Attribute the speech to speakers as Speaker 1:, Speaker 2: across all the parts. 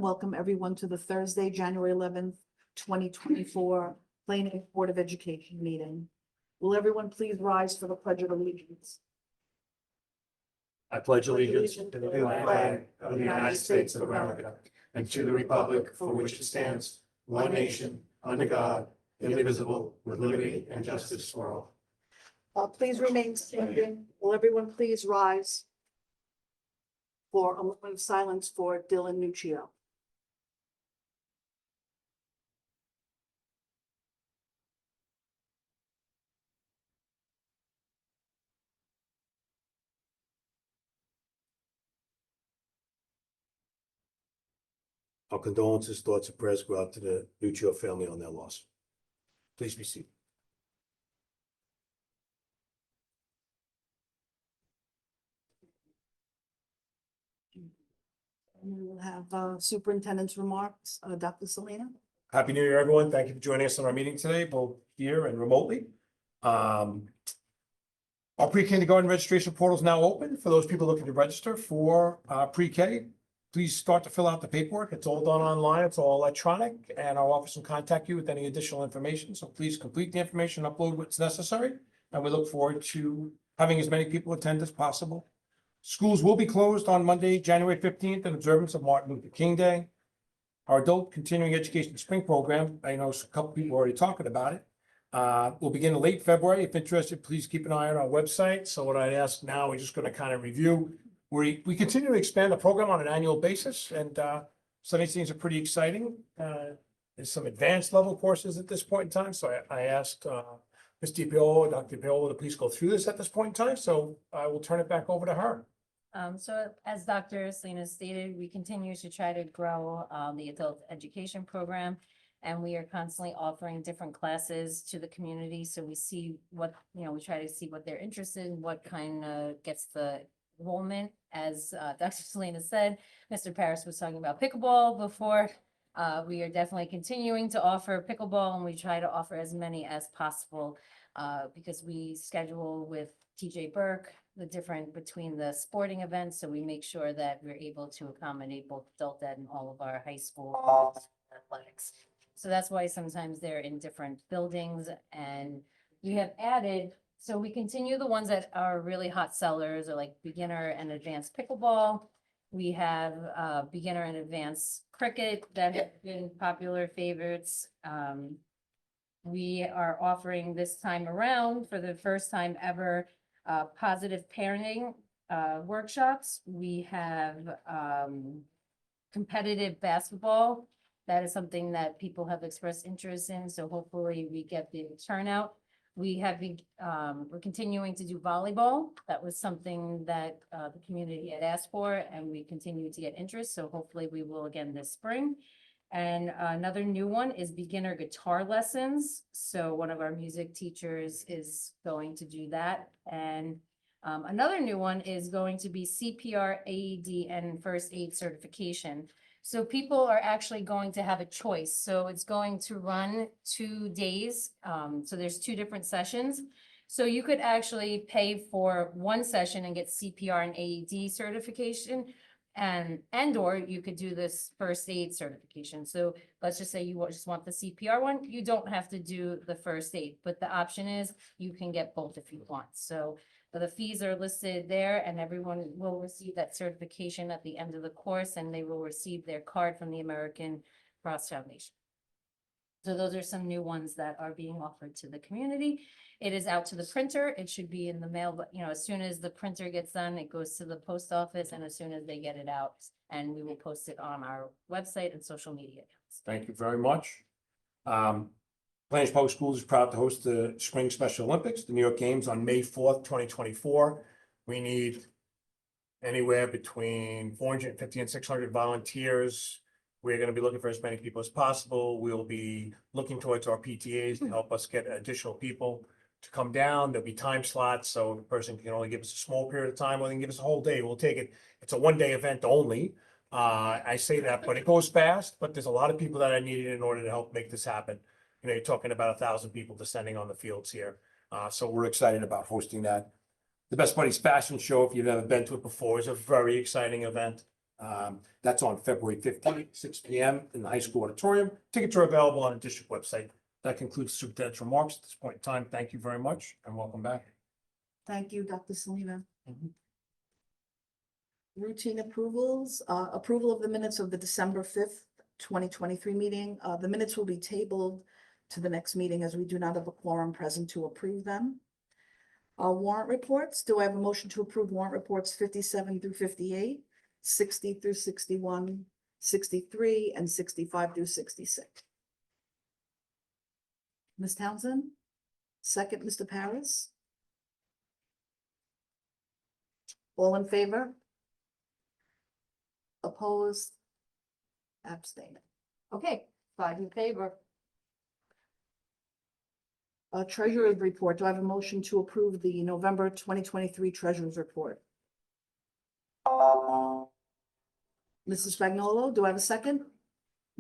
Speaker 1: Welcome everyone to the Thursday, January 11th, 2024 Planning Board of Education meeting. Will everyone please rise for the Pledge of Allegiance?
Speaker 2: I pledge allegiance to the flag of the United States of America and to the republic for which it stands, one nation, under God, indivisible, with liberty and justice for all.
Speaker 1: Please remain standing. Will everyone please rise for a moment of silence for Dylan Nuccio?
Speaker 2: Our condolences, thoughts, and prayers go out to the Nuccio family on their loss. Please be seated.
Speaker 1: And we will have superintendent's remarks. Dr. Selena?
Speaker 3: Happy New Year, everyone. Thank you for joining us on our meeting today, both here and remotely. Our pre-kindergarten registration portal is now open for those people looking to register for pre-K. Please start to fill out the paperwork. It's all done online. It's all electronic, and our office will contact you with any additional information. So please complete the information, upload what's necessary, and we look forward to having as many people attend as possible. Schools will be closed on Monday, January 15th, in observance of Martin Luther King Day. Our adult continuing education spring program, I know a couple people are already talking about it, will begin in late February. If interested, please keep an eye on our website. So what I'd ask now, we're just going to kind of review. We continue to expand the program on an annual basis, and some of these things are pretty exciting. There's some advanced level courses at this point in time. So I asked Ms. DiPiolo, Dr. DiPiolo, to please go through this at this point in time. So I will turn it back over to her.
Speaker 4: So as Dr. Selena stated, we continue to try to grow the adult education program, and we are constantly offering different classes to the community. So we see what, we try to see what they're interested in, what kind of gets the enrollment. As Dr. Selena said, Mr. Paris was talking about pickleball before. We are definitely continuing to offer pickleball, and we try to offer as many as possible because we schedule with TJ Burke the different between the sporting events. So we make sure that we're able to accommodate both adult ed and all of our high school athletics. So that's why sometimes they're in different buildings, and we have added, so we continue the ones that are really hot sellers, or like beginner and advanced pickleball. We have beginner and advanced cricket that have been popular favorites. We are offering this time around, for the first time ever, positive parenting workshops. We have competitive basketball. That is something that people have expressed interest in, so hopefully we get the turnout. We have been, we're continuing to do volleyball. That was something that the community had asked for, and we continue to get interest, so hopefully we will again this spring. And another new one is beginner guitar lessons. So one of our music teachers is going to do that. And another new one is going to be CPR, AED, and first aid certification. So people are actually going to have a choice. So it's going to run 2 days. So there's 2 different sessions. So you could actually pay for one session and get CPR and AED certification, and or you could do this first aid certification. So let's just say you just want the CPR one. You don't have to do the first aid, but the option is you can get both if you want. So the fees are listed there, and everyone will receive that certification at the end of the course, and they will receive their card from the American Cross Foundation. So those are some new ones that are being offered to the community. It is out to the printer. It should be in the mail, but as soon as the printer gets done, it goes to the post office, and as soon as they get it out, and we will post it on our website and social media accounts.
Speaker 3: Thank you very much. Plains Public Schools is proud to host the Spring Special Olympics, the New York Games, on May 4th, 2024. We need anywhere between 450 and 600 volunteers. We're going to be looking for as many people as possible. We'll be looking towards our PTAs to help us get additional people to come down. There'll be time slots, so the person can only give us a small period of time, or they can give us a whole day. We'll take it. It's a one-day event only. I say that, but it goes fast, but there's a lot of people that are needed in order to help make this happen. You're talking about 1,000 people descending on the fields here. So we're excited about hosting that. The Best Buddies Fashion Show, if you've never been to it before, is a very exciting event. That's on February 15th, 6 p.m. in the high school auditorium. Tickets are available on the district website. That concludes the superintendent's remarks at this point in time. Thank you very much and welcome back.
Speaker 1: Thank you, Dr. Selena.
Speaker 3: Mhm.
Speaker 1: Routine approvals, approval of the minutes of the December 5th, 2023 meeting. The minutes will be tabled to the next meeting as we do not have a quorum present to approve them. Warrant reports, do I have a motion to approve warrant reports 57 through 58, 60 through 61, 63, and 65 through 66? Ms. Townsend? Second, Mr. Paris? All in favor? Opposed? Abstain. Okay, 5 in favor. Treasurer's report, do I have a motion to approve the November 2023 treasurer's report? Mrs. Spagnolo, do I have a second?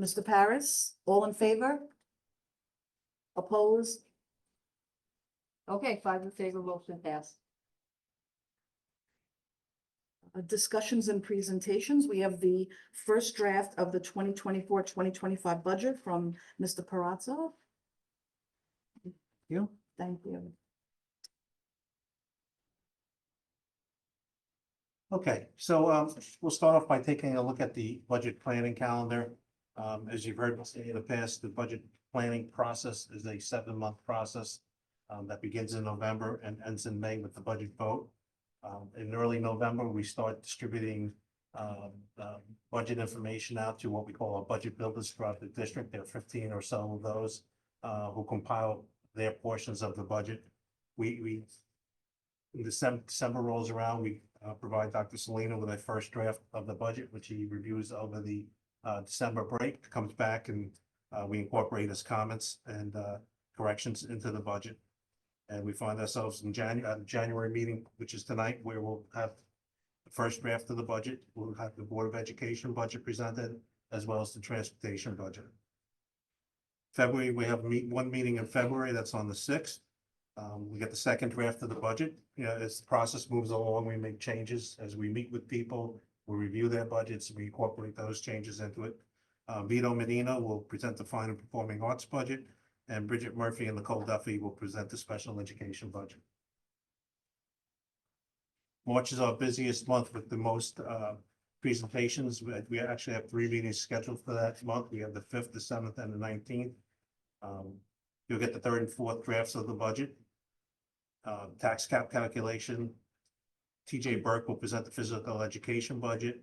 Speaker 1: Mr. Paris, all in favor? Opposed? Okay, 5 in favor, motion passed. Discussions and presentations, we have the first draft of the 2024-2025 budget from Mr. Parazzo.
Speaker 3: You?
Speaker 1: Thank you.
Speaker 2: Okay, so we'll start off by taking a look at the budget planning calendar. As you've heard me say in the past, the budget planning process is a 7-month process that begins in November and ends in May with the budget vote. In early November, we start distributing budget information out to what we call our budget builders throughout the district. There are 15 or so of those who compile their portions of the budget. We in December rolls around, we provide Dr. Selena with a first draft of the budget, which he reviews over the December break, comes back and we incorporate his comments and corrections into the budget. And we find ourselves in January meeting, which is tonight, where we'll have the first draft of the budget. We'll have the Board of Education budget presented, as well as the transportation budget. February, we have one meeting in February, that's on the 6th. We get the second draft of the budget. You know, as the process moves along, we make changes as we meet with people, we review their budgets, we incorporate those changes into it. Vito Medina will present the fine and performing arts budget, and Bridget Murphy and Nicole Duffy will present the special education budget. March is our busiest month with the most presentations. We actually have 3 meetings scheduled for that month. We have the 5th, the 7th, and the 19th. You'll get the 3rd and 4th drafts of the budget. Tax cap calculation. TJ Burke will present the physical education budget.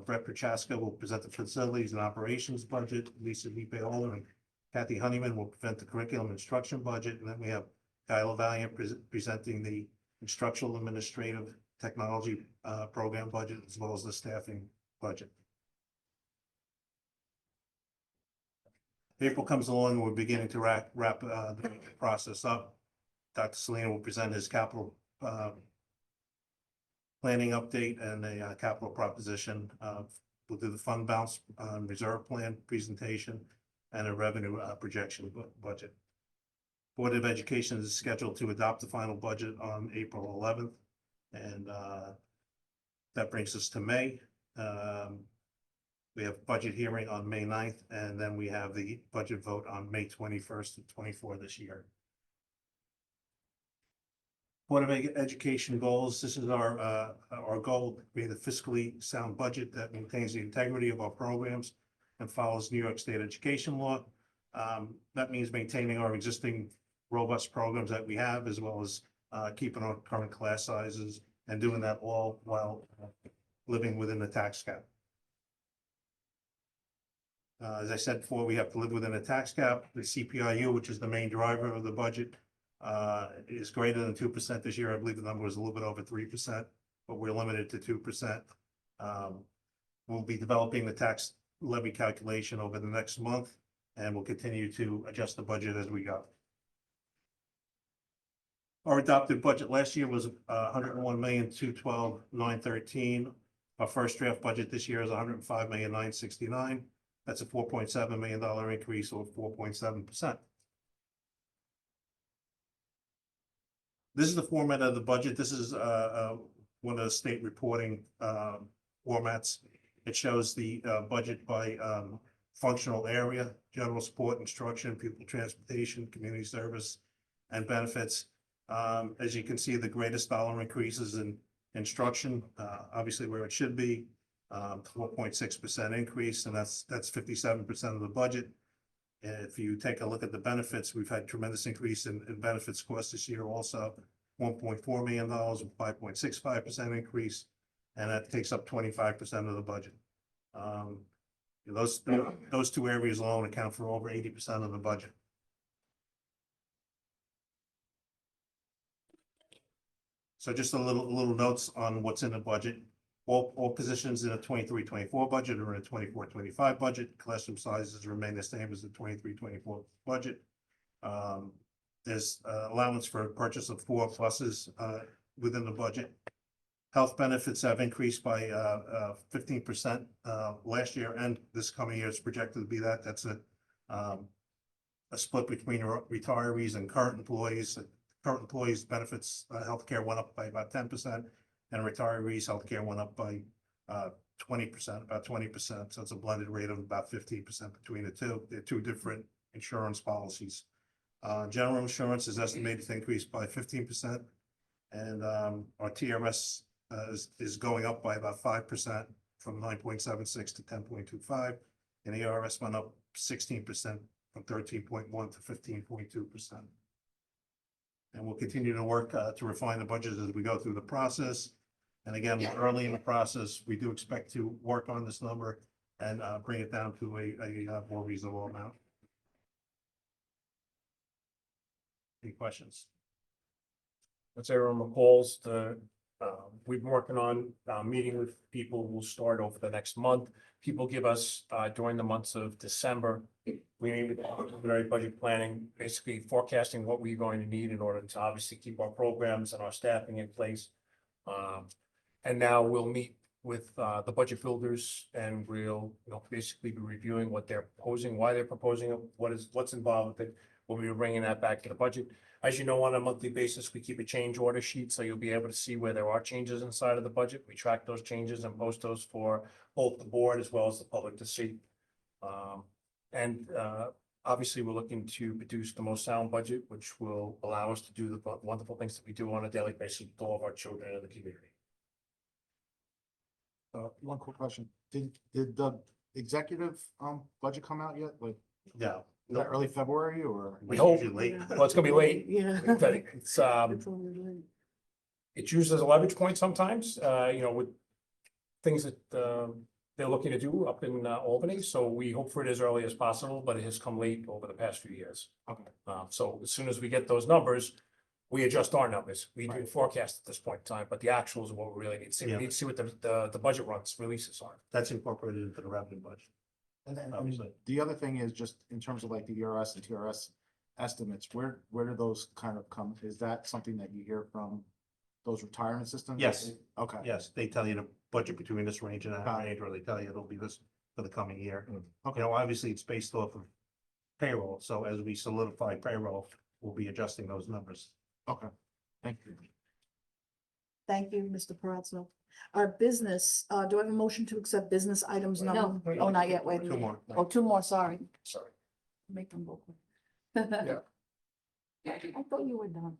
Speaker 2: Brett Prochaska will present the facilities and operations budget. Lisa Lipaola and Kathy Honeyman will present the curriculum instruction budget. And then we have Guy LaValliant presenting the instructional administrative technology program budget, as well as the staffing budget. April comes along, we're beginning to wrap the process up. Dr. Selena will present his capital planning update and a capital proposition. We'll do the fund balance reserve plan presentation and a revenue projection budget. Board of Education is scheduled to adopt the final budget on April 11th. And that brings us to May. We have budget hearing on May 9th, and then we have the budget vote on May 21st and 24th this year. Board of Education goals. This is our goal to create a fiscally sound budget that maintains the integrity of our programs and follows New York State education law. That means maintaining our existing robust programs that we have, as well as keeping our current class sizes, and doing that all while living within the tax cap. As I said before, we have to live within a tax cap. The CPIU, which is the main driver of the budget, is greater than 2% this year. I believe the number was a little bit over 3%, but we're limited to 2%. We'll be developing the tax levy calculation over the next month, and we'll continue to adjust the budget as we go. Our adopted budget last year was $101,212,913. Our first draft budget this year is $105,969,000. That's a $4.7 million increase, or 4.7%. This is the format of the budget. This is one of the state reporting formats. It shows the budget by functional area, general support, instruction, pupil transportation, community service, and benefits. As you can see, the greatest dollar increases in instruction, obviously where it should be, 4.6% increase, and that's 57% of the budget. If you take a look at the benefits, we've had tremendous increase in benefits costs this year also, $1.4 million, 5.65% increase, and that takes up 25% of the budget. Those two areas alone account for over 80% of the budget. So just a little notes on what's in the budget. All positions in a 23-24 budget or in a 24-25 budget. Classroom sizes remain the same as the 23-24 budget. There's allowance for purchase of 4 buses within the budget. Health benefits have increased by 15% last year, and this coming year is projected to be that. That's a split between retirees and current employees. Current employees' benefits, healthcare went up by about 10%, and retirees' healthcare went up by 20%, about 20%. So it's a blended rate of about 15% between the two. They're two different insurance policies. General insurance is estimated to increase by 15%, and our TRS is going up by about 5% from 9.76 to 10.25, and the ERS went up 16% from 13.1 to 15.2%. And we'll continue to work to refine the budget as we go through the process. And again, we're early in the process. We do expect to work on this number and bring it down to a more reasonable amount. Any questions?
Speaker 3: As everyone recalls, we've been working on meeting with people. We'll start over the next month. People give us during the months of December. We need preliminary budget planning, basically forecasting what we're going to need in order to obviously keep our programs and our staffing in place. And now we'll meet with the budget builders, and we'll basically be reviewing what they're proposing, why they're proposing it, what's involved with it. We'll be bringing that back to the budget. As you know, on a monthly basis, we keep a change order sheet, so you'll be able to see where there are changes inside of the budget. We track those changes and post those for both the board as well as the public to see. Obviously, we're looking to produce the most sound budget, which will allow us to do the wonderful things that we do on a daily basis with all of our children in the community.
Speaker 5: One quick question. Did the executive budget come out yet? Like,
Speaker 2: No.
Speaker 5: is that early February or?
Speaker 3: We hope.
Speaker 2: Usually late.
Speaker 3: Well, it's gonna be late.
Speaker 1: Yeah.
Speaker 3: It's
Speaker 1: only late.
Speaker 3: it's used as a leverage point sometimes, with things that they're looking to do up in Albany. So we hope for it as early as possible, but it has come late over the past few years.
Speaker 5: Okay.
Speaker 3: So as soon as we get those numbers, we adjust our numbers. We do
Speaker 5: Right.
Speaker 3: forecast at this point in time, but the actuals are what we really need to see. We
Speaker 2: Yeah.
Speaker 3: need to see what the budget runs releases are.
Speaker 2: That's incorporated into the revenue budget.
Speaker 5: And then
Speaker 2: Obviously.
Speaker 5: the other thing is just in terms of like the ERS and TRS estimates, where do those kind of come? Is that something that you hear from those retirement systems?
Speaker 2: Yes.
Speaker 5: Okay.
Speaker 2: Yes, they tell you the budget between this range and that
Speaker 5: Got it.
Speaker 2: range, or they tell you it'll be this for the coming year.
Speaker 5: Okay.
Speaker 2: Obviously, it's based off of payroll, so as we solidify payroll, we'll be adjusting those numbers.
Speaker 5: Okay. Thank you.
Speaker 1: Thank you, Mr. Perazzo. Our business, do I have a motion to accept business items number?
Speaker 3: No.
Speaker 1: Oh, not yet, wait.
Speaker 2: Two more.
Speaker 1: Oh, two more, sorry.
Speaker 3: Sorry.
Speaker 1: Make them go quick.
Speaker 3: Yeah.
Speaker 1: I thought you were done.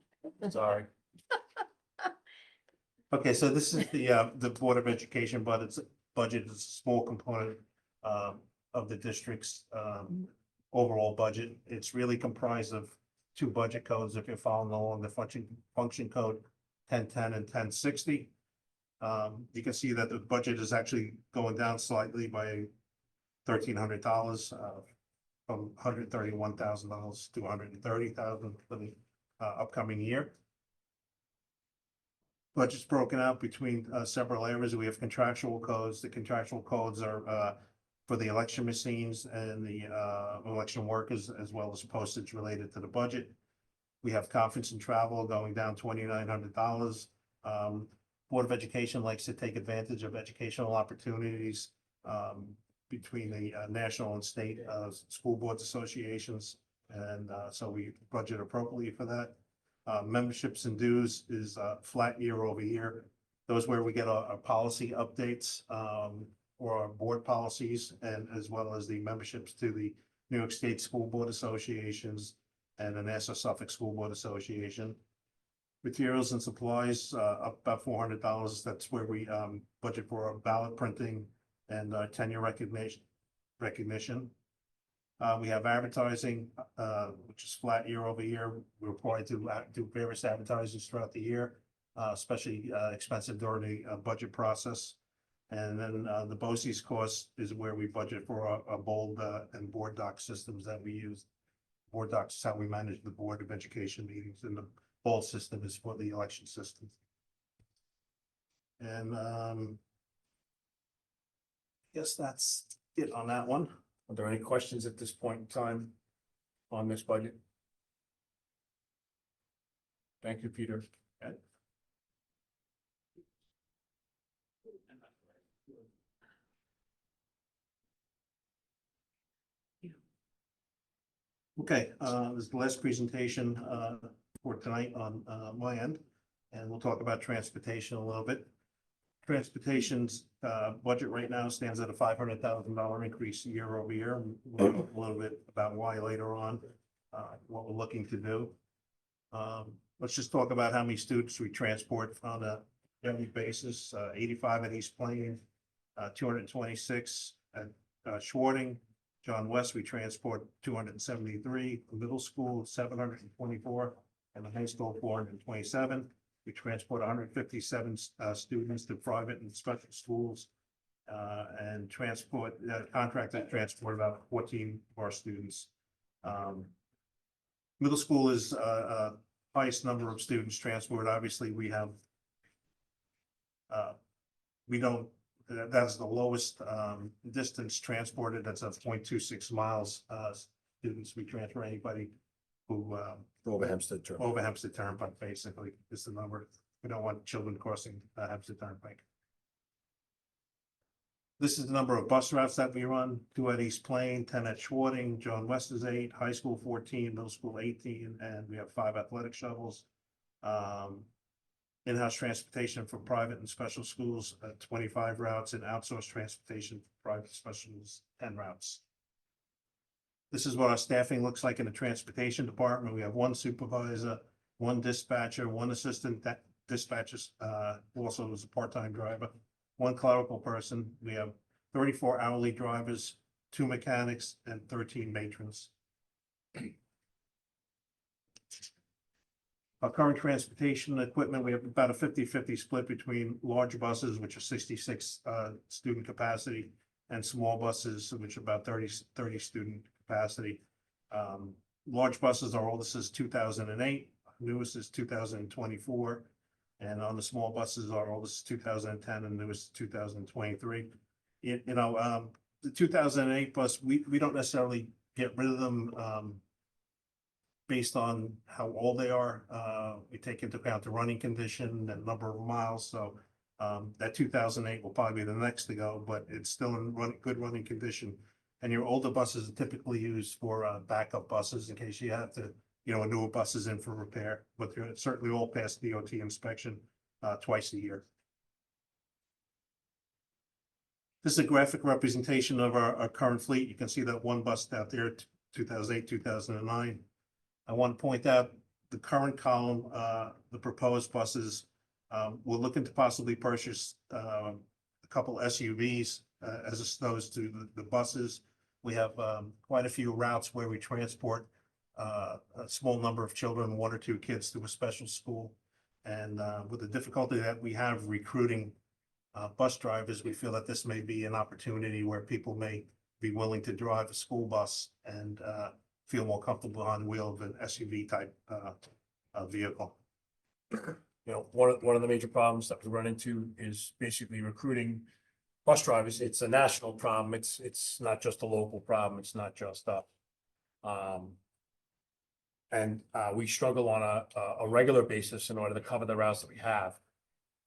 Speaker 3: Sorry.
Speaker 2: Okay, so this is the Board of Education, but it's budget is a small component of the district's overall budget. It's really comprised of 2 budget codes, if you're following along, the function code 1010 and 1060. You can see that the budget is actually going down slightly by $1,300 from $131,000 to $130,000 for the upcoming year. Budget's broken out between several areas. We have contractual codes. The contractual codes are for the election machines and the election workers, as well as postage related to the budget. We have conference and travel going down $2,900. Board of Education likes to take advantage of educational opportunities between the national and state school boards associations, and so we budget appropriately for that. Memberships and dues is flat year over year. Those where we get our policy updates. for our board policies and as well as the memberships to the New York State School Board Associations and the Nassau Suffolk School Board Association. Materials and supplies, up about $400. That's where we budget for our ballot printing and tenure recognition. We have advertising, which is flat year over year. We're required to do various advertisements throughout the year, especially expensive during the budget process. And then the BOCES cost is where we budget for our bold and board doc systems that we use. Board docs is how we manage the Board of Education meetings, and the bold system is for the election system. And guess that's it on that one.
Speaker 3: Are there any questions at this point in time on this budget? Thank you, Peter.
Speaker 2: Okay, this is the last presentation for tonight on my end, and we'll talk about transportation a little bit. Transportation's budget right now stands at a $500,000 increase year over year. We'll talk a little bit about why later on, what we're looking to do. Let's just talk about how many students we transport on a daily basis. 85 at East Plain, 226 at Schwarting. John West, we transport 273, the middle school 724, and the high school 427. We transport 157 students to private and special schools, and contracted transport about 14 of our students. Middle school is highest number of students transported. Obviously, we have that's the lowest distance transported. That's a 0.26 miles. Students, we transfer anybody who
Speaker 3: Over Hempstead Turnpike.
Speaker 2: over Hempstead Turnpike, basically, is the number. We don't want children crossing Hempstead Turnpike. This is the number of bus routes that we run: 2 at East Plain, 10 at Schwarting, John West is 8, high school 14, middle school 18, and we have 5 athletic shuttles. In-house transportation for private and special schools, 25 routes, and outsourced transportation for private specials, 10 routes. This is what our staffing looks like in the transportation department. We have 1 supervisor, 1 dispatcher, 1 assistant dispatcher, also is a part-time driver, 1 clerical person. We have 34 hourly drivers, 2 mechanics, and 13 matrons. Our current transportation equipment, we have about a 50-50 split between large buses, which are 66 student capacity, and small buses, which are about 30 student capacity. Large buses, our oldest is 2008, newest is 2024. And on the small buses, our oldest is 2010 and newest is 2023. The 2008 bus, we don't necessarily get rid of them based on how old they are. We take into account the running condition and number of miles. So that 2008 will probably be the next to go, but it's still in good running condition. And your older buses are typically used for backup buses in case you have to, a newer bus is in for repair, but they're certainly all pass DOT inspection twice a year. This is a graphic representation of our current fleet. You can see that 1 bus out there, 2008, 2009. I want to point out the current column, the proposed buses. We're looking to possibly purchase a couple SUVs as opposed to the buses. We have quite a few routes where we transport a small number of children, 1 or 2 kids to a special school. And with the difficulty that we have recruiting bus drivers, we feel that this may be an opportunity where people may be willing to drive a school bus and feel more comfortable on the wheel of an SUV type vehicle.
Speaker 3: One of the major problems that we run into is basically recruiting bus drivers. It's a national problem. It's not just a local problem. It's not just us. And we struggle on a regular basis in order to cover the routes that we have.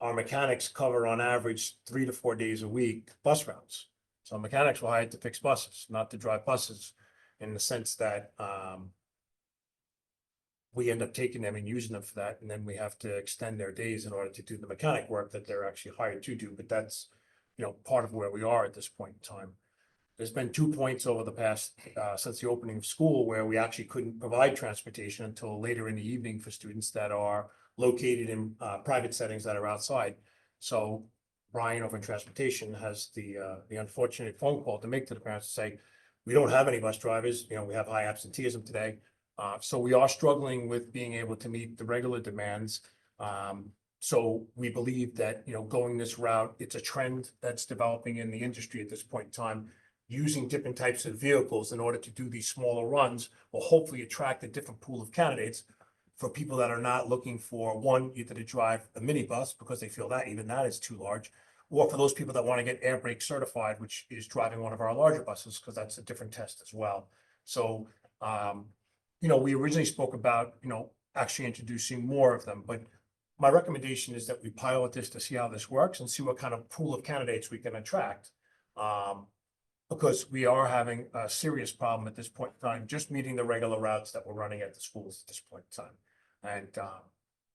Speaker 3: Our mechanics cover on average 3 to 4 days a week bus routes. So mechanics were hired to fix buses, not to drive buses, in the sense that we end up taking them and using them for that, and then we have to extend their days in order to do the mechanic work that they're actually hired to do. But that's part of where we are at this point in time. There's been 2 points over the past, since the opening of school, where we actually couldn't provide transportation until later in the evening for students that are located in, private settings that are outside. So Brian over in transportation has the unfortunate phone call to make to the parents to say, we don't have any bus drivers, we have high absenteeism today. So we are struggling with being able to meet the regular demands. So we believe that, going this route, it's a trend that's developing in the industry at this point in time. Using different types of vehicles in order to do these smaller runs will hopefully attract a different pool of candidates for people that are not looking for one, either to drive a minibus because they feel that even that is too large, or for those people that want to get air brake certified, which is driving one of our larger buses, because that's a different test as well. So, we originally spoke about, actually introducing more of them, but my recommendation is that we pilot this to see how this works and see what kind of pool of candidates we can attract. Because we are having a serious problem at this point in time, just meeting the regular routes that we're running at the schools at this point in time. And,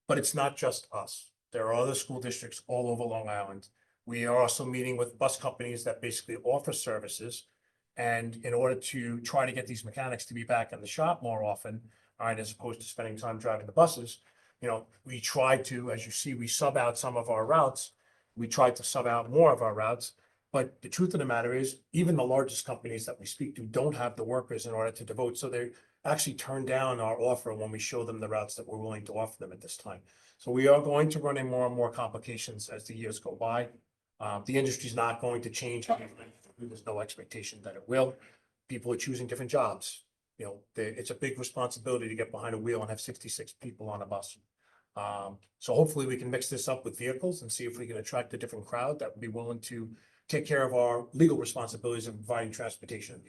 Speaker 3: but it's not just us. There are other school districts all over Long Island. We are also meeting with bus companies that basically offer services. And in order to try to get these mechanics to be back in the shop more often, all right, as opposed to spending time driving the buses, we try to, as you see, we sub out some of our routes. We try to sub out more of our routes. But the truth of the matter is, even the largest companies that we speak to don't have the workers in order to devote. So they actually turn down our offer when we show them the routes that we're willing to offer them at this time. So we are going to run into more and more complications as the years go by. The industry is not going to change. There's no expectation that it will. People are choosing different jobs. It's a big responsibility to get behind a wheel and have 66 people on a bus. So hopefully we can mix this up with vehicles and see if we can attract a different crowd that would be willing to take care of our legal responsibilities of providing transportation.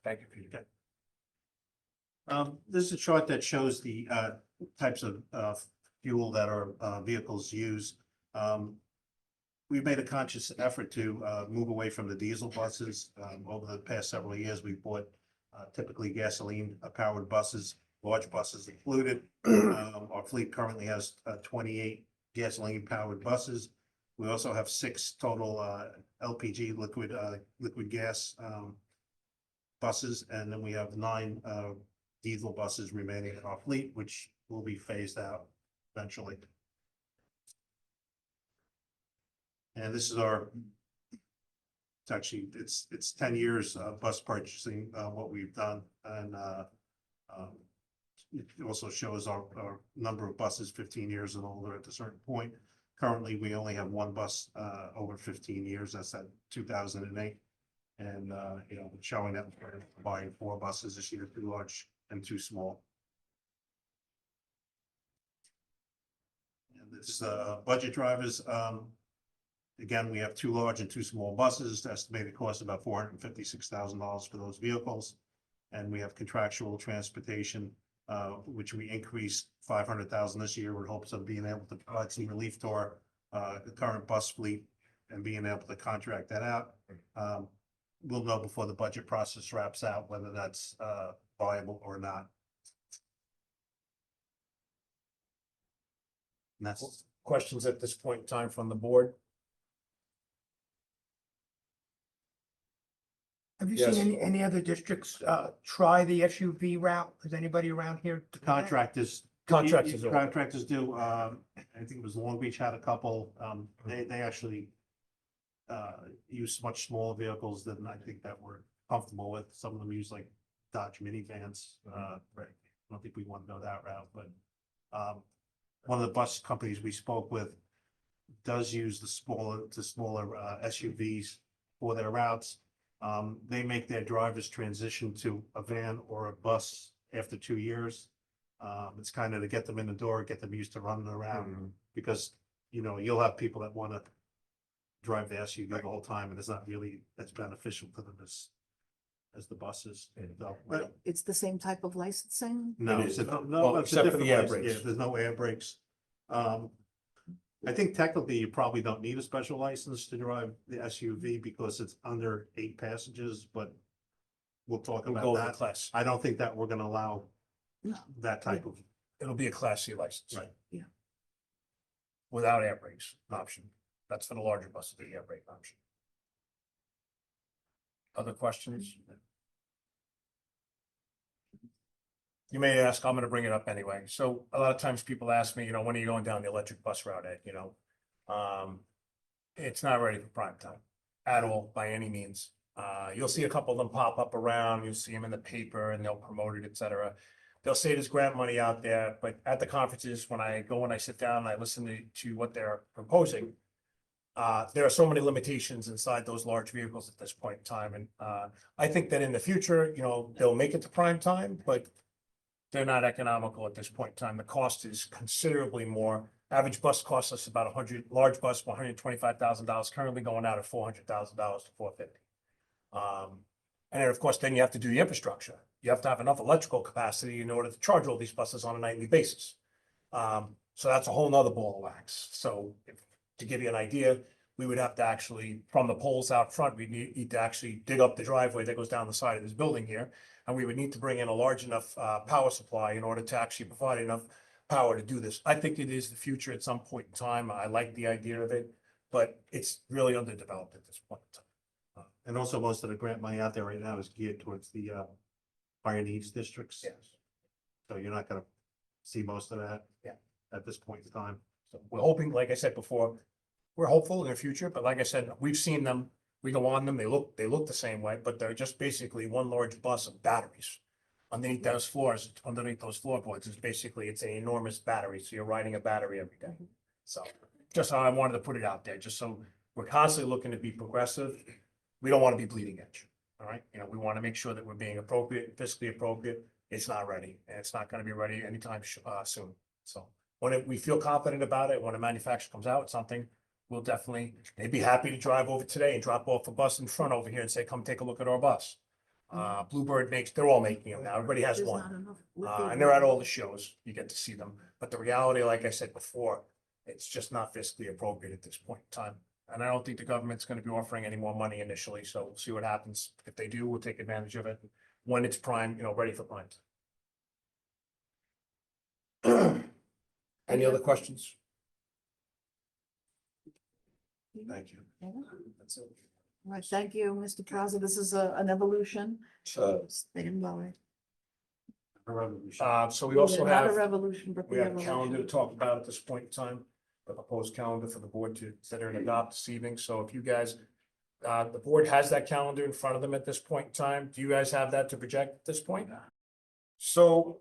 Speaker 3: Thank you, Peter.
Speaker 6: This is a chart that shows the types of fuel that our vehicles use. We've made a conscious effort to move away from the diesel buses. Over the past several years, we've bought typically gasoline powered buses, large buses included. Our fleet currently has 28 gasoline powered buses. We also have 6 total LPG liquid gas buses, and then we have 9 diesel buses remaining in our fleet, which will be phased out eventually. And this is it's 10 years of bus purchasing, what we've done, and it also shows our number of buses 15 years and older at a certain point. Currently, we only have 1 bus over 15 years. That's at 2008. And, showing that we're buying 4 buses this year, 2 large and 2 small. And this budget drivers. Again, we have 2 large and 2 small buses. The estimated cost about $456,000 for those vehicles. And we have contractual transportation, which we increased $500,000 this year with hopes of being able to provide some relief to our the current bus fleet and being able to contract that out. We'll know before the budget process wraps out whether that's viable or not. And that's
Speaker 3: Questions at this point in time from the board?
Speaker 7: Have you
Speaker 3: Yes.
Speaker 7: seen any other districts try the SUV route? Is anybody around here?
Speaker 6: the contractors.
Speaker 3: Contractors are-
Speaker 6: Contractors do. I think it was Long Beach had a couple. They actually use much smaller vehicles than I think that we're comfortable with. Some of them use like Dodge minivans. Right. I don't think we want to go that route, but one of the bus companies we spoke with does use the smaller SUVs for their routes. They make their drivers transition to a van or a bus after 2 years. It's kind of to get them in the door, get them used to running around, because, you'll have people that want to drive the SUV the whole time, and it's not really as beneficial to them as the buses. So, but
Speaker 1: It's the same type of licensing?
Speaker 6: no,
Speaker 3: It is.
Speaker 6: no,
Speaker 3: Well,
Speaker 6: it's a
Speaker 3: except for the
Speaker 6: different
Speaker 3: air
Speaker 6: license.
Speaker 3: brakes.
Speaker 6: Yeah, there's no air brakes. I think technically you probably don't need a special license to drive the SUV because it's under 8 passengers, but we'll talk
Speaker 3: We'll
Speaker 6: about
Speaker 3: go with the
Speaker 6: that.
Speaker 3: class.
Speaker 6: I don't think that we're gonna allow
Speaker 1: No.
Speaker 6: that type of,
Speaker 3: It'll be a Class C license.
Speaker 6: Right.
Speaker 1: Yeah.
Speaker 3: Without air brakes option. That's for the larger buses, the air brake option. Other questions? You may ask, I'm gonna bring it up anyway. So a lot of times people ask me, when are you going down the electric bus route, Ed, it's not ready for prime time at all by any means. You'll see a couple of them pop up around, you'll see them in the paper and they'll promote it, et cetera. They'll say there's grant money out there, but at the conferences, when I go and I sit down and I listen to what they're proposing, there are so many limitations inside those large vehicles at this point in time. And I think that in the future, they'll make it to prime time, but they're not economical at this point in time. The cost is considerably more. Average bus costs us about large bus, $125,000, currently going out at $400,000 to $450,000. And then, of course, then you have to do the infrastructure. You have to have enough electrical capacity in order to charge all these buses on a nightly basis. So that's a whole nother ball of wax. So to give you an idea, we would have to actually, from the poles out front, we need to actually dig up the driveway that goes down the side of this building here. And we would need to bring in a large enough power supply in order to actually provide enough power to do this. I think it is the future at some point in time. I like the idea of it, but it's really underdeveloped at this point in time.
Speaker 6: And also most of the grant money out there right now is geared towards the higher needs districts.
Speaker 3: Yes.
Speaker 6: So you're not gonna see most of that.
Speaker 3: Yeah.
Speaker 6: At this point in time.
Speaker 3: So we're hoping, like I said before, we're hopeful in the future, but like I said, we've seen them, we go on them, they look the same way, but they're just basically one large bus of batteries. Underneath those floorboards is basically, it's an enormous battery, so you're riding a battery every day. So just how I wanted to put it out there, just so we're constantly looking to be progressive. We don't want to be bleeding edge, all right? We want to make sure that we're being appropriate, fiscally appropriate. It's not ready, and it's not going to be ready anytime soon. So when we feel confident about it, when a manufacturer comes out with something, we'll definitely, they'd be happy to drive over today and drop off a bus in front over here and say, come take a look at our bus. Bluebird they're all making them now. Everybody has
Speaker 1: There's
Speaker 3: one.
Speaker 1: not enough
Speaker 3: And they're at all the shows. You get to see them. But the reality, like I said before, it's just not fiscally appropriate at this point in time. And I don't think the government's going to be offering any more money initially. So we'll see what happens. If they do, we'll take advantage of it when it's prime, ready for prime time. Any other questions? Thank you. That's it.
Speaker 1: All right, thank you, Mr. Plaza. This is an evolution. Stand by.
Speaker 3: So we also
Speaker 1: Not a
Speaker 3: have,
Speaker 1: revolution, but
Speaker 3: we
Speaker 1: the
Speaker 3: have a calendar to
Speaker 1: evolution.
Speaker 3: talk about at this point in time, the proposed calendar for the board to consider and adopt this evening. So if you guys, the board has that calendar in front of them at this point in time. Do you guys have that to project at this point? So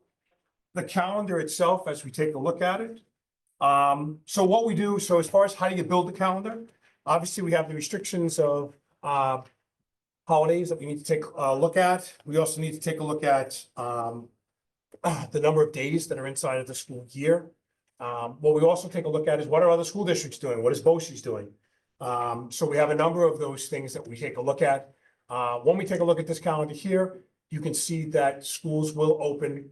Speaker 3: the calendar itself, as we take a look at it. So what we do, so as far as how do you build the calendar, obviously we have the restrictions of holidays that we need to take a look at. We also need to take a look at the number of days that are inside of the school year. What we also take a look at is what are other school districts doing? What is BOCES doing? So we have a number of those things that we take a look at. When we take a look at this calendar here, you can see that schools will open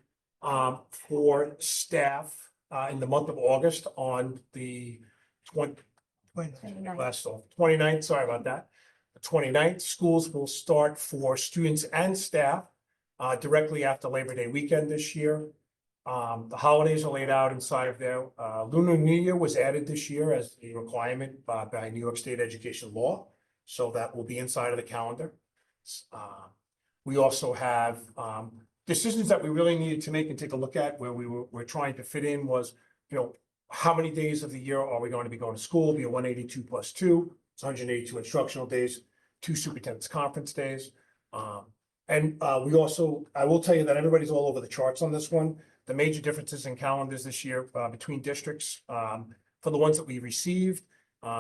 Speaker 3: for staff in the month of August on the 29th, sorry about that. The 29th, schools will start for students and staff directly after Labor Day weekend this year. The holidays are laid out inside of there. Lunar New Year was added this year as a requirement by New York State education law. So that will be inside of the calendar. We also have decisions that we really needed to make and take a look at where we're trying to fit in was, how many days of the year are we going to be going to school? Be a 182 plus 2. It's 182 instructional days, 2 superintendent's conference days. And we also, I will tell you that everybody's all over the charts on this one. The major differences in calendars this year between districts, for the ones that we received,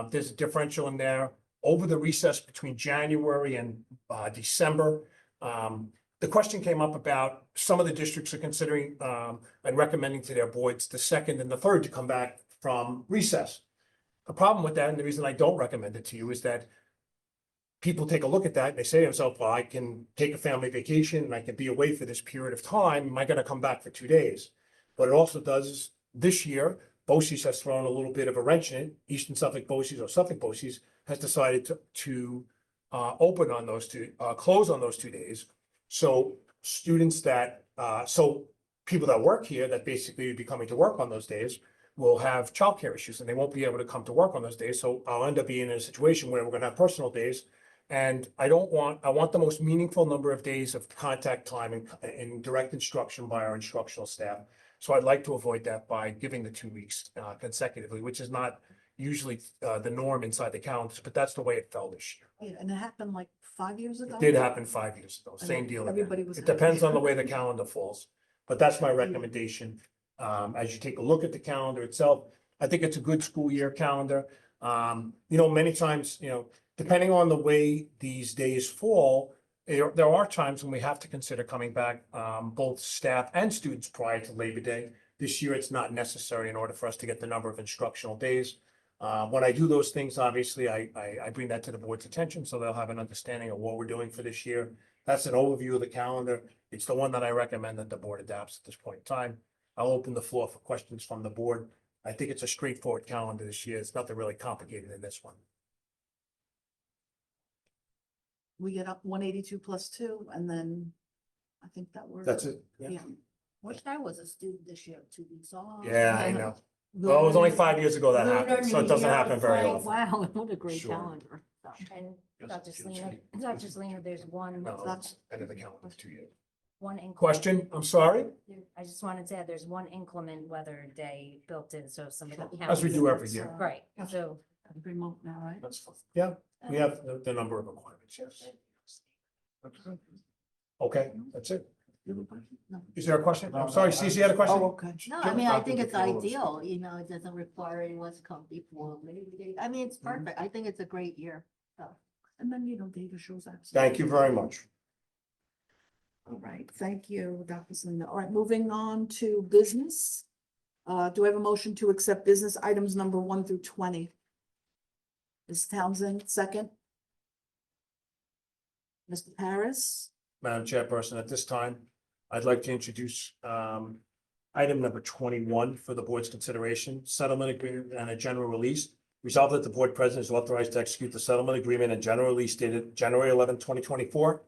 Speaker 3: there's a differential in there. Over the recess between January and December, the question came up about some of the districts are considering and recommending to their boards the 2nd and the 3rd to come back from recess. The problem with that, and the reason I don't recommend it to you, is that people take a look at that and they say to themselves, well, I can take a family vacation and I can be away for this period of time. Am I going to come back for 2 days? What it also does is this year, BOCES has thrown a little bit of a wrench in it. Eastern Suffolk BOCES or Suffolk BOCES has decided to open on those close on those 2 days. So students that, so people that work here that basically would be coming to work on those days will have childcare issues and they won't be able to come to work on those days. So I'll end up being in a situation where we're gonna have personal days. And I want the most meaningful number of days of contact time and direct instruction by our instructional staff. So I'd like to avoid that by giving the 2 weeks consecutively, which is not usually the norm inside the calendars, but that's the way it fell this year.
Speaker 1: Yeah, and it happened like 5 years ago.
Speaker 3: It did happen 5 years ago,
Speaker 1: And
Speaker 3: same deal again.
Speaker 1: everybody was
Speaker 3: It depends
Speaker 1: happy.
Speaker 3: on the way the calendar falls, but that's my recommendation. As you take a look at the calendar itself, I think it's a good school year calendar. Many times, depending on the way these days fall, there are times when we have to consider coming back, both staff and students prior to Labor Day. This year, it's not necessary in order for us to get the number of instructional days. When I do those things, obviously, I bring that to the board's attention, so they'll have an understanding of what we're doing for this year. That's an overview of the calendar. It's the one that I recommend that the board adopts at this point in time. I'll open the floor for questions from the board. I think it's a straightforward calendar this year. It's nothing really complicated in this one.
Speaker 1: We get up 182 plus 2, and then I think that works.
Speaker 3: That's it.
Speaker 1: Yeah.
Speaker 8: Wish I was a student this year, 2 weeks off.
Speaker 3: Yeah, I know. Well, it was only 5 years ago that happened, so it doesn't happen very often.
Speaker 8: Wow, what a great
Speaker 3: Sure.
Speaker 8: calendar.
Speaker 4: And
Speaker 3: Yes,
Speaker 4: Dr.
Speaker 3: yes,
Speaker 4: Selena,
Speaker 3: yes.
Speaker 4: Dr. Selena, there's one,
Speaker 3: No, it's end of the calendar, 2 years.
Speaker 4: one. inclement-
Speaker 3: Question, I'm sorry,
Speaker 4: I just wanted to add, there's one inclement weather day built in, so if somebody.
Speaker 3: as we do every year.
Speaker 4: Right, so.
Speaker 1: Remote now, right?
Speaker 3: That's fine. Yeah, we have the number of requirements, yes. Okay, that's it.
Speaker 1: No.
Speaker 3: Is there a question? I'm sorry, Cece, you had a question?
Speaker 1: Oh, okay.
Speaker 8: No, I mean, I think it's
Speaker 5: Dr. Filo.
Speaker 8: ideal, it doesn't require anyone to come before Labor Day. I mean, it's perfect. I think it's a great year.
Speaker 1: And then, data shows that.
Speaker 3: Thank you very much.
Speaker 1: All right, thank you, Dr. Selena. All right, moving on to business. Do I have a motion to accept business items number 1 through 20? Ms. Townsend, second. Mr. Paris,
Speaker 3: Madam Chairperson, at this time, I'd like to introduce item number 21 for the board's consideration, settlement agreement and a general release. Resolved that the board president is authorized to execute the settlement agreement and general release dated January 11, 2024,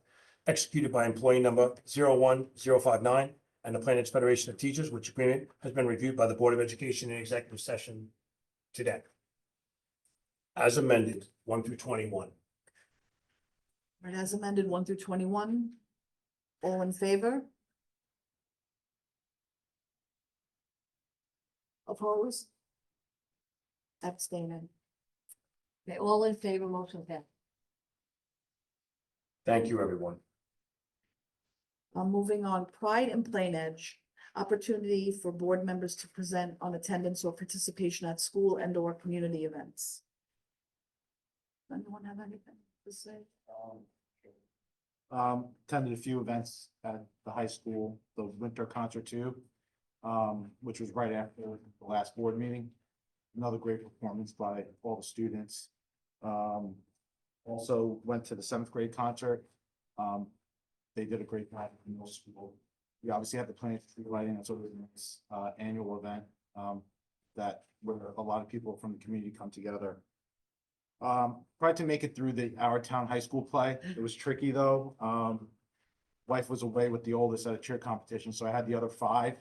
Speaker 3: executed by employee number 01059 and the Plaintiffs Federation of Teachers, which agreement has been reviewed by the Board of Education in executive session today. As amended, 1 through 21.
Speaker 1: right, as amended 1 through 21. All in favor? Opposed? Abstaining.
Speaker 8: Okay, all in favor, motion passed.
Speaker 3: Thank you, everyone.
Speaker 1: Moving on, Pride and Plain Edge, opportunity for board members to present on attendance or participation at school and or community events. Anyone have anything to say?
Speaker 5: Attended a few events at the high school, the winter concert too, which was right after the last board meeting. Another great performance by all the students. Also went to the 7th grade concert. They did a great job in middle school. We obviously had the planning tree lighting, that's always a nice annual event that where a lot of people from the community come together. Tried to make it through our town high school play. It was tricky though. Wife was away with the oldest at a cheer competition, so I had the other 5.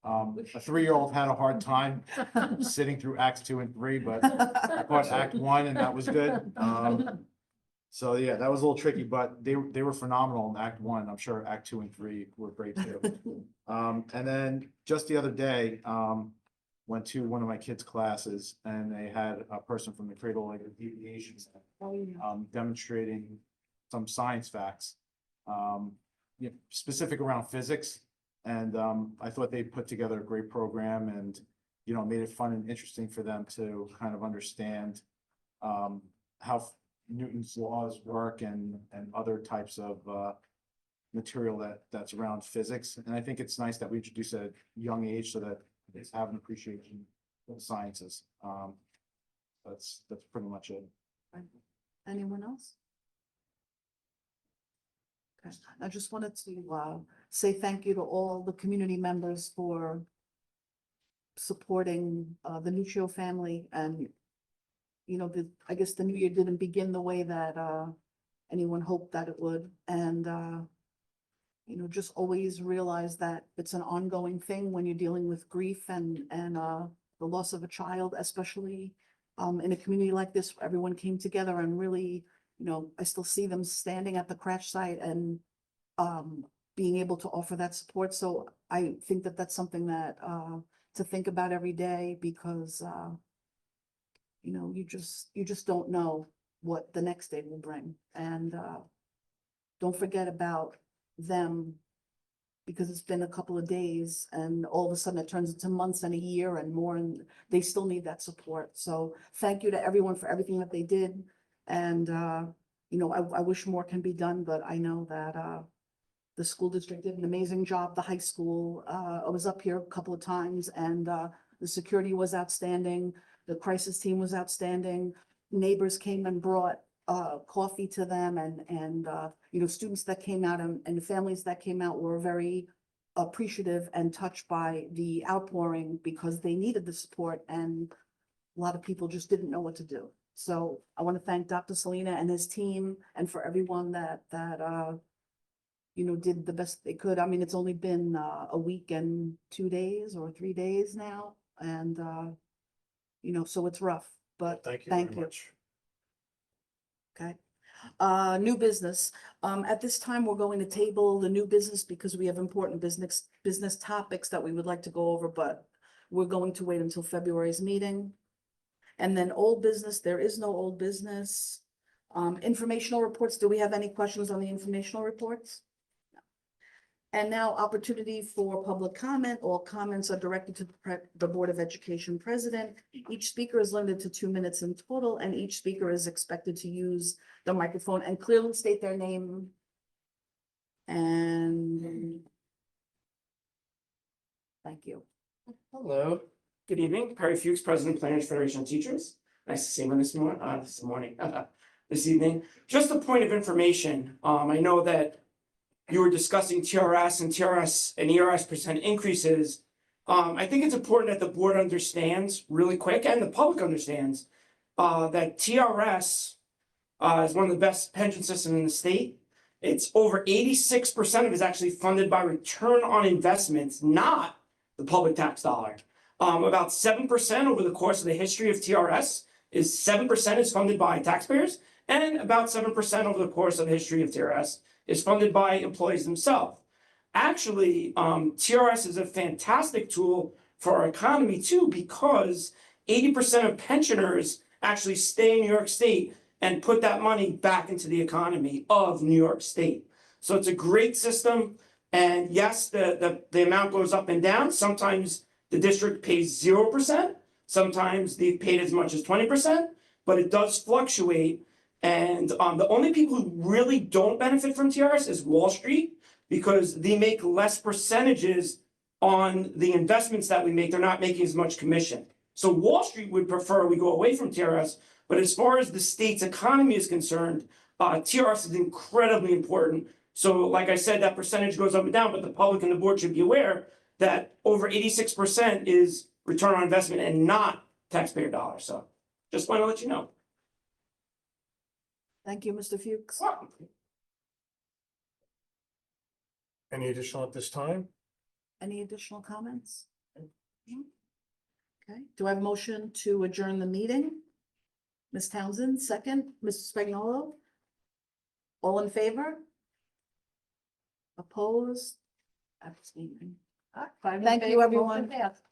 Speaker 5: A 3-year-old had a hard time sitting through acts 2 and 3, but I caught act 1 and that was good. So yeah, that was a little tricky, but they were phenomenal in act 1. I'm sure act 2 and 3 were great too. And then just the other day, went to one of my kids' classes and they had a person from the Cradle Like Deviation Center, demonstrating some science facts, specific around physics. And I thought they put together a great program and, made it fun and interesting for them to kind of understand how Newton's laws work and other types of material that's around physics. And I think it's nice that we introduce at a young age so that they have an appreciation for the sciences. That's pretty much it.
Speaker 1: Anyone else? Okay, I just wanted to say thank you to all the community members for supporting the Nuccio family. And I guess the new year didn't begin the way that anyone hoped that it would. And just always realize that it's an ongoing thing when you're dealing with grief and the loss of a child, especially in a community like this, everyone came together and really, I still see them standing at the crash site and being able to offer that support. So I think that that's something that to think about every day, because you just don't know what the next day will bring. And don't forget about them, because it's been a couple of days and all of a sudden it turns into months and a year and more, and they still need that support. So thank you to everyone for everything that they did. And, I wish more can be done, but I know that the school district did an amazing job. The high school, I was up here a couple of times, and the security was outstanding. The crisis team was outstanding. Neighbors came and brought coffee to them, and students that came out and families that came out were very appreciative and touched by the outpouring, because they needed the support, and a lot of people just didn't know what to do. So I want to thank Dr. Selena and his team, and for everyone that did the best they could. I mean, it's only been a week and 2 days or 3 days now, and so it's rough, but
Speaker 3: Thank you
Speaker 1: thank
Speaker 3: very
Speaker 1: you.
Speaker 3: much.
Speaker 1: Okay. New business. At this time, we're going to table the new business because we have important business topics that we would like to go over, but we're going to wait until February's meeting. And then old business, there is no old business. Informational reports, do we have any questions on the informational reports? And now opportunity for public comment. All comments are directed to the Board of Education President. Each speaker is limited to 2 minutes in total, and each speaker is expected to use the microphone and clearly state their name. And thank you.
Speaker 9: Hello, good evening. Perry Fuchs, President, Planners Federation of Teachers. Nice to see you this morning, this evening. Just a point of information. I know that you were discussing TRS and ERS percent increases. I think it's important that the board understands really quick, and the public understands, that TRS is one of the best pension systems in the state. It's over 86% of it is actually funded by return on investments, not the public tax dollar. About 7% over the course of the history of TRS is 7% is funded by taxpayers, and about 7% over the course of the history of TRS is funded by employees themselves. Actually, TRS is a fantastic tool for our economy too, because 80% of pensioners actually stay in New York State and put that money back into the economy of New York State. So it's a great system. And yes, the amount goes up and down. Sometimes the district pays 0%. Sometimes they've paid as much as 20%, but it does fluctuate. And the only people who really don't benefit from TRS is Wall Street, because they make less percentages on the investments that we make. They're not making as much commission. So Wall Street would prefer we go away from TRS. But as far as the state's economy is concerned, TRS is incredibly important. So like I said, that percentage goes up and down, but the public and the board should be aware that over 86% is return on investment and not taxpayer dollars. So just want to let you know.
Speaker 1: Thank you, Mr. Fuchs.
Speaker 3: Any additional at this time?
Speaker 1: Any additional comments? Okay, do I have a motion to adjourn the meeting? Ms. Townsend, second. Mr. Spagnolo? All in favor? Opposed? Abstaining.
Speaker 8: Five in
Speaker 1: Thank you,
Speaker 8: favor,
Speaker 1: everyone.
Speaker 8: motion passed.